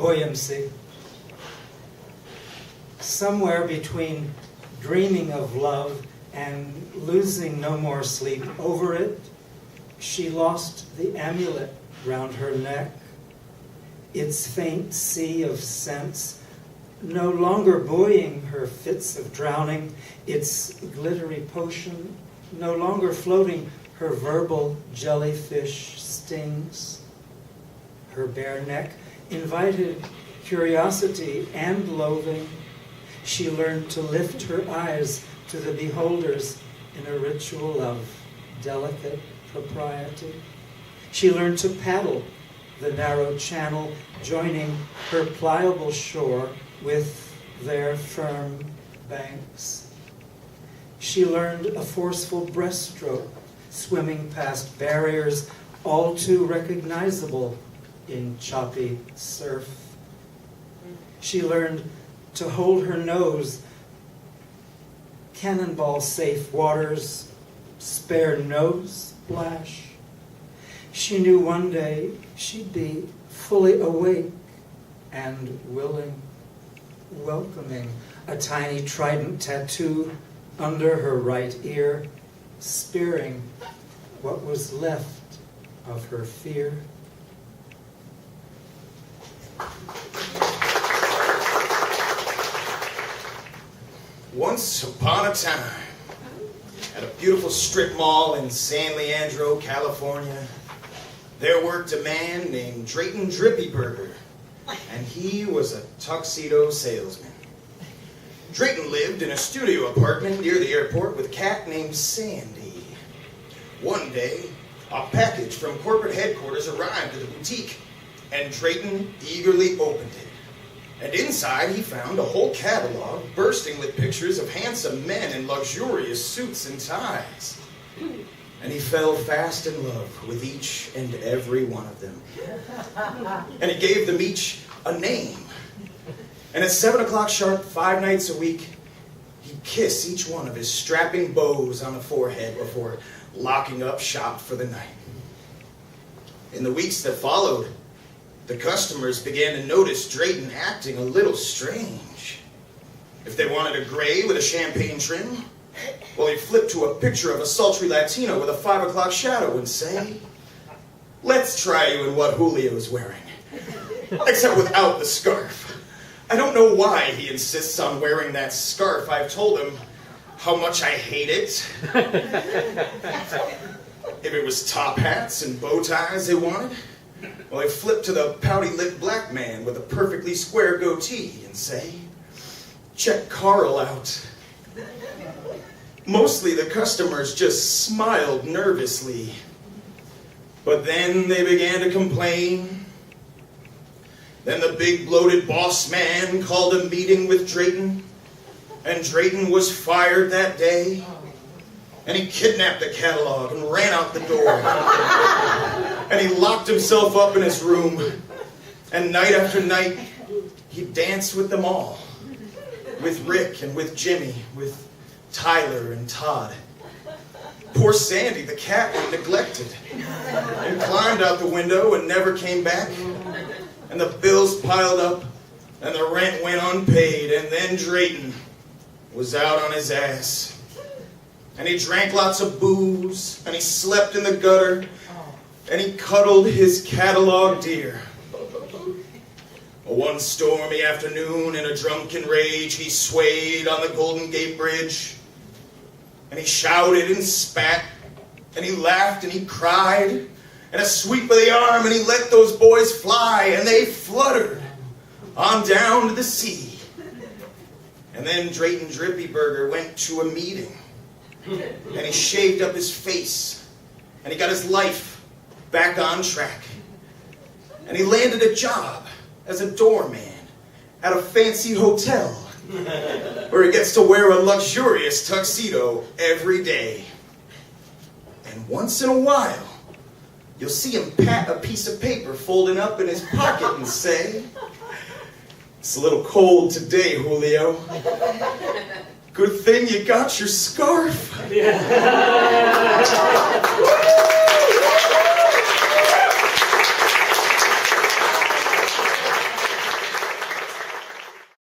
buoyancy. Somewhere between dreaming of love and losing no more sleep over it, she lost the amulet round her neck, its faint sea of sense, no longer buoying her fits of drowning, its glittery potion, no longer floating her verbal jellyfish stings. Her bare neck invited curiosity and loathing. She learned to lift her eyes to the beholders in a ritual of delicate propriety. She learned to paddle the narrow channel, joining her pliable shore with their firm banks. She learned a forceful breaststroke, swimming past barriers all too recognizable in choppy surf. She learned to hold her nose, cannonball-safe waters, spare no splash. She knew one day she'd be fully awake and willing, welcoming a tiny trident tattoo under her right ear, spearing what was left of her fear. Once upon a time, at a beautiful strip mall in San Leandro, California, there worked a man named Drayton Drippyburger, and he was a tuxedo salesman. Drayton lived in a studio apartment near the airport with a cat named Sandy. One day, a package from corporate headquarters arrived at the boutique, and Drayton eagerly opened it. And inside he found a whole catalog bursting with pictures of handsome men in luxurious suits and ties. And he fell fast in love with each and every one of them. And he gave them each a name. And at 7 o'clock sharp, 5 nights a week, he'd kiss each one of his strapping beaux on the forehead before locking up shop for the night. In the weeks that followed, the customers began to notice Drayton acting a little strange. If they wanted a gray with a champagne trim, well, he'd flip to a picture of a sultry Latino with a 5 o'clock shadow and say, "Let's try you in what Julio's wearing, except without the scarf." I don't know why he insists on wearing that scarf. I've told him how much I hate it. If it was top hats and bow ties they wanted, well, I'd flip to the pouty-lipped black man with a perfectly square goatee and say, "Check Carl out." Mostly the customers just smiled nervously. But then they began to complain. Then the big bloated boss man called a meeting with Drayton, and Drayton was fired that day. And he kidnapped the catalog and ran out the door. And he locked himself up in his room. And night after night, he danced with them all. With Rick and with Jimmy, with Tyler and Todd. Poor Sandy, the cat, was neglected. And climbed out the window and never came back. And the bills piled up. And the rent went unpaid. And then Drayton was out on his ass. And he drank lots of booze, and he slept in the gutter, and he cuddled his catalog deer. One stormy afternoon, in a drunken rage, he swayed on the Golden Gate Bridge, and he shouted and spat, and he laughed and he cried, and a sweep of the arm, and he let those boys fly, and they fluttered on down to the sea. And then Drayton Drippyburger went to a meeting. And he shaved up his face. And he got his life back on track. And he landed a job as a doorman at a fancy hotel where he gets to wear a luxurious tuxedo every day. And once in a while, you'll see him pat a piece of paper folded up in his pocket and say, "It's a little cold today, Julio. Good thing you got your scarf."